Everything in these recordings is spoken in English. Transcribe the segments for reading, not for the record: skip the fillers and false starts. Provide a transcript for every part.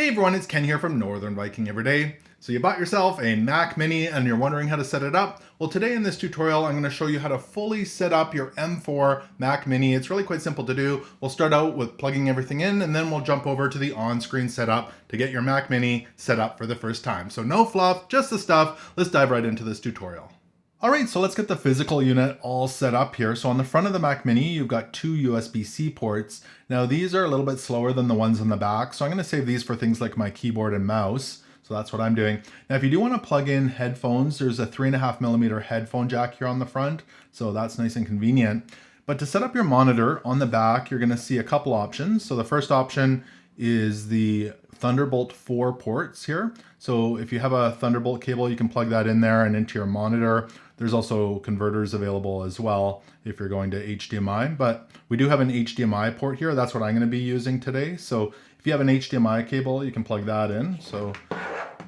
Hey everyone, it's Ken here from Northern Viking Everyday. So you bought yourself a Mac Mini and you're wondering how to set it up? Well, today in this tutorial, I'm going to show you how to fully set up your M4 Mac Mini. It's really quite simple to do. We'll start out with plugging everything in and then we'll jump over to the on-screen setup to get your Mac Mini set up for the first time. So no fluff, just the stuff. Let's dive right into this tutorial. All right, so let's get the physical unit all set up here. So on the front of the Mac Mini, you've got two USB-C ports. Now these are a little bit slower than the ones on the back, so I'm gonna save these for things like my keyboard and mouse. So that's what I'm doing. Now, if you do wanna plug in headphones, there's a 3.5mm headphone jack here on the front, so that's nice and convenient. But to set up your monitor on the back, you're gonna see a couple options. So the first option is the Thunderbolt 4 ports here. So if you have a Thunderbolt cable, you can plug that in there and into your monitor. There's also converters available as well if you're going to HDMI, but we do have an HDMI port here. That's what I'm going to be using today. So if you have an HDMI cable, you can plug that in. So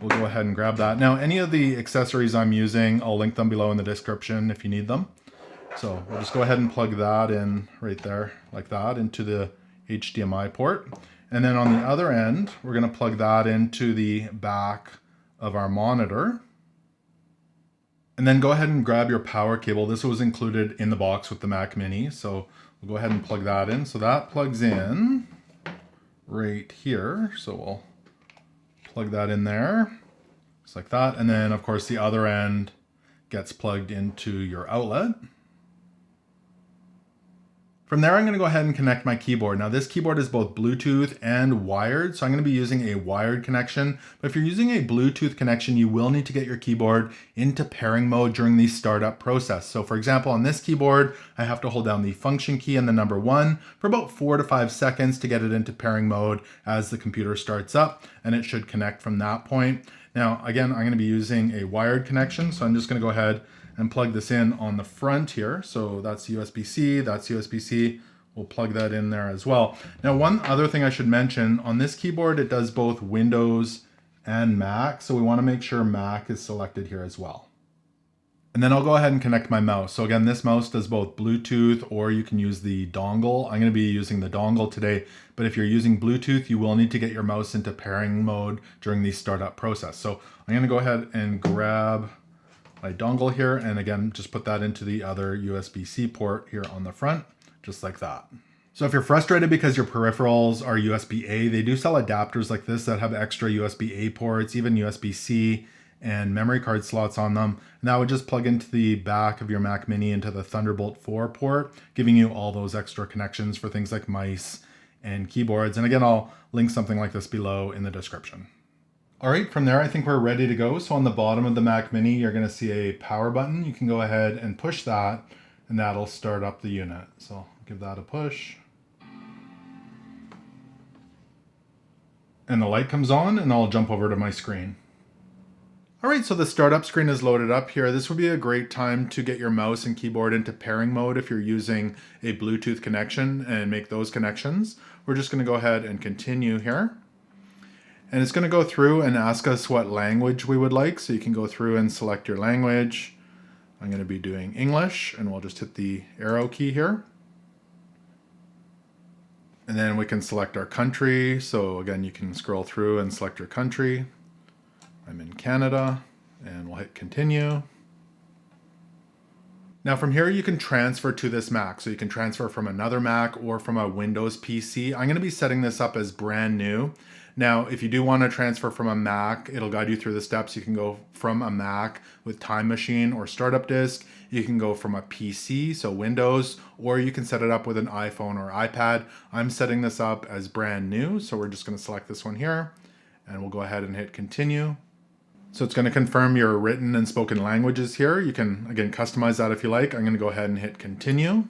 we'll go ahead and grab that. Now, any of the accessories I'm using, I'll link them below in the description if you need them. So we'll just go ahead and plug that in right there like that into the HDMI port. And then on the other end, we're going to plug that into the back of our monitor. And then go ahead and grab your power cable. This was included in the box with the Mac Mini. So we'll go ahead and plug that in. So that plugs in right here. So we'll plug that in there, just like that. And then of course the other end gets plugged into your outlet. From there, I'm going to go ahead and connect my keyboard. Now this keyboard is both Bluetooth and wired, so I'm going to be using a wired connection. But if you're using a Bluetooth connection, you will need to get your keyboard into pairing mode during the startup process. So for example, on this keyboard, I have to hold down the function key and the number 1 for about 4 to 5 seconds to get it into pairing mode as the computer starts up, and it should connect from that point. Now, again, I'm going to be using a wired connection, so I'm just going to go ahead and plug this in on the front here. So that's USB-C, that's USB-C. We'll plug that in there as well. Now, one other thing I should mention, on this keyboard, it does both Windows and Mac. So we want to make sure Mac is selected here as well. And then I'll go ahead and connect my mouse. So again, this mouse does both Bluetooth or you can use the dongle. I'm going to be using the dongle today, but if you're using Bluetooth, you will need to get your mouse into pairing mode during the startup process. So I'm going to go ahead and grab my dongle here, and again, just put that into the other USB-C port here on the front, just like that. So if you're frustrated because your peripherals are USB-A, they do sell adapters like this that have extra USB-A ports, even USB-C and memory card slots on them. And that would just plug into the back of your Mac Mini into the Thunderbolt 4 port, giving you all those extra connections for things like mice and keyboards. And again, I'll link something like this below in the description. All right, from there, I think we're ready to go. So on the bottom of the Mac Mini, you're gonna see a power button. You can go ahead and push that and that'll start up the unit. So I'll give that a push. And the light comes on and I'll jump over to my screen. All right, so the startup screen is loaded up here. This would be a great time to get your mouse and keyboard into pairing mode if you're using a Bluetooth connection and make those connections. We're just gonna go ahead and continue here. And it's going to go through and ask us what language we would like. So you can go through and select your language. I'm going to be doing English, and we'll just hit the arrow key here. And then we can select our country. So again, you can scroll through and select your country. I'm in Canada, and we'll hit continue. Now from here, you can transfer to this Mac. So you can transfer from another Mac or from a Windows PC. I'm going to be setting this up as brand new. Now, if you do want to transfer from a Mac, it'll guide you through the steps. You can go from a Mac with Time Machine or Startup Disk. You can go from a PC, so Windows, or you can set it up with an iPhone or iPad. I'm setting this up as brand new, so we're just going to select this one here, and we'll go ahead and hit continue. So it's going to confirm your written and spoken languages here. You can, again, customize that if you like. I'm going to go ahead and hit continue.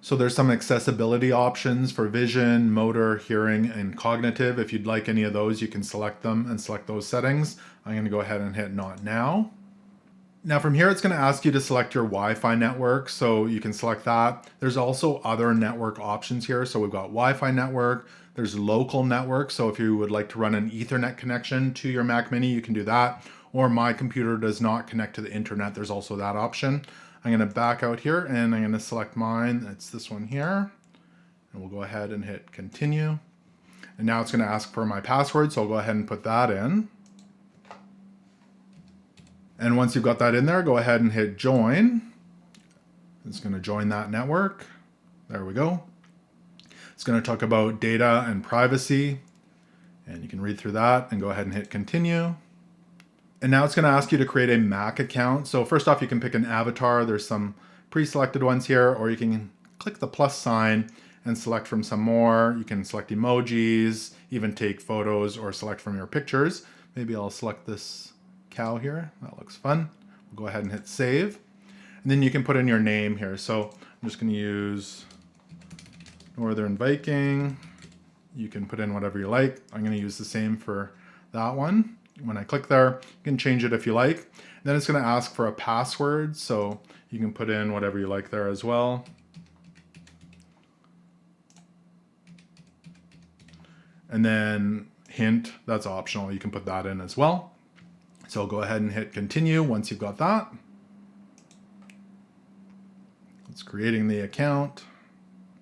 So there's some accessibility options for vision, motor, hearing, and cognitive. If you'd like any of those, you can select them and select those settings. I'm going to go ahead and hit not now. Now from here, it's going to ask you to select your Wi-Fi network. So you can select that. There's also other network options here. So we've got Wi-Fi network. There's local network. So if you would like to run an Ethernet connection to your Mac Mini, you can do that. Or my computer does not connect to the internet. There's also that option. I'm going to back out here and I'm going to select mine. It's this one here. And we'll go ahead and hit continue. And now it's going to ask for my password, so I'll go ahead and put that in. And once you've got that in there, go ahead and hit join. It's going to join that network. There we go. It's going to talk about data and privacy. And you can read through that and go ahead and hit continue. And now it's going to ask you to create a Mac account. So first off, you can pick an avatar. There's some pre-selected ones here, or you can click the plus sign and select from some more. You can select emojis, even take photos or select from your pictures. Maybe I'll select this cow here. That looks fun. We'll go ahead and hit save. And then you can put in your name here. So I'm just going to use Northern Viking. You can put in whatever you like. I'm going to use the same for that one. When I click there, you can change it if you like. And then it's going to ask for a password. So you can put in whatever you like there as well. And then hint, that's optional. You can put that in as well. So go ahead and hit continue once you've got that. It's creating the account.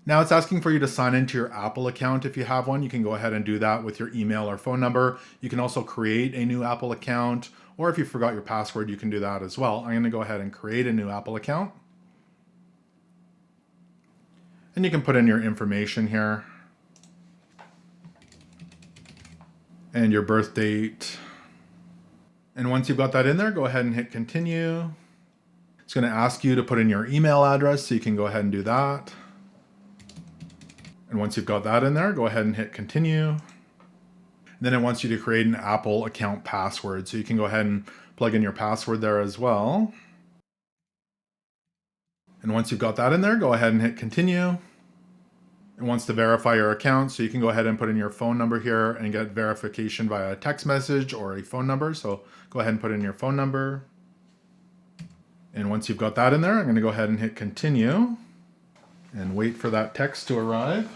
Now it's asking for you to sign into your Apple account if you have one. You can go ahead and do that with your email or phone number. You can also create a new Apple account, or if you forgot your password, you can do that as well. I'm going to go ahead and create a new Apple account. And you can put in your information here. And your birth date. And once you've got that in there, go ahead and hit continue. It's going to ask you to put in your email address, so you can go ahead and do that. And once you've got that in there, go ahead and hit continue. And then it wants you to create an Apple account password, so you can go ahead and plug in your password there as well. And once you've got that in there, go ahead and hit continue. It wants to verify your account, so you can go ahead and put in your phone number here and get verification via a text message or a phone number. So go ahead and put in your phone number. And once you've got that in there, I'm going to go ahead and hit continue and wait for that text to arrive.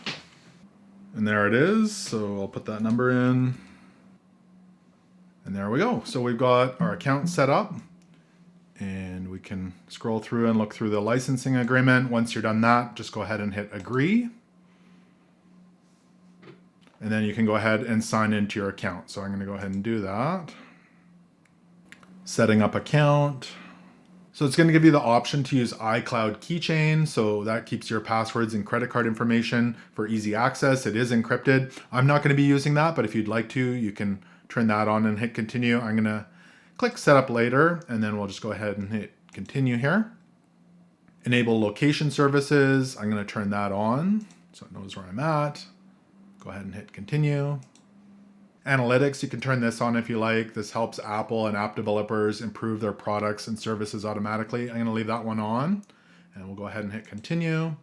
And there it is. So I'll put that number in. And there we go. So we've got our account set up. And we can scroll through and look through the licensing agreement. Once you're done that, just go ahead and hit agree. And then you can go ahead and sign into your account. So I'm going to go ahead and do that. Setting up account. So it's going to give you the option to use iCloud Keychain. So that keeps your passwords and credit card information for easy access. It is encrypted. I'm not going to be using that, but if you'd like to, you can turn that on and hit continue. I'm going to click set up later, and then we'll just go ahead and hit continue here. Enable location services. I'm going to turn that on so it knows where I'm at. Go ahead and hit continue. Analytics, you can turn this on if you like. This helps Apple and app developers improve their products and services automatically. I'm going to leave that one on, and we'll go ahead and hit continue.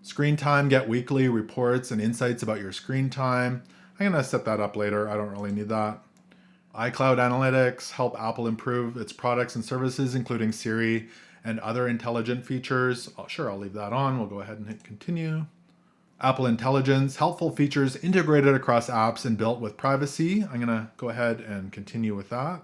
Screen time, get weekly reports and insights about your screen time. I'm going to set that up later. I don't really need that. iCloud Analytics, help Apple improve its products and services, including Siri and other intelligent features. Sure, I'll leave that on. We'll go ahead and hit continue. Apple Intelligence, helpful features integrated across apps and built with privacy. I'm going to go ahead and continue with that.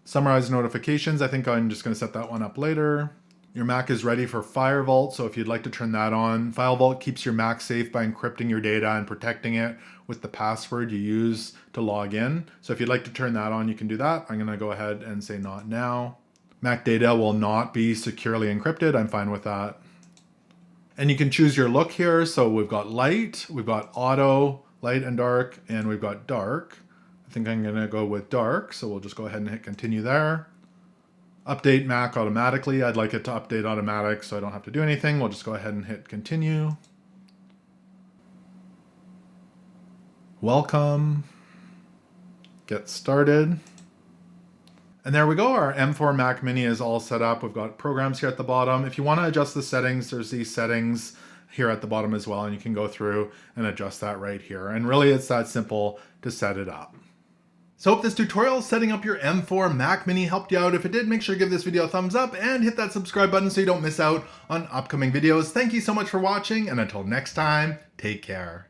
Summarize notifications. I think I'm just going to set that one up later. Your Mac is ready for FireVault, so if you'd like to turn that on. FireVault keeps your Mac safe by encrypting your data and protecting it with the password you use to log in. So if you'd like to turn that on, you can do that. I'm going to go ahead and say not now. Mac data will not be securely encrypted. I'm fine with that. And you can choose your look here. So we've got light, we've got auto, light and dark, and we've got dark. I think I'm gonna go with dark. So we'll just go ahead and hit continue there. Update Mac automatically. I'd like it to update automatic so I don't have to do anything. We'll just go ahead and hit continue. Welcome. Get started. And there we go. Our M4 Mac Mini is all set up. We've got programs here at the bottom. If you want to adjust the settings, there's these settings here at the bottom as well, and you can go through and adjust that right here. And really, it's that simple to set it up. So hope this tutorial setting up your M4 Mac Mini helped you out. If it did, make sure to give this video a thumbs up and hit that subscribe button so you don't miss out on upcoming videos. Thank you so much for watching, and until next time, take care.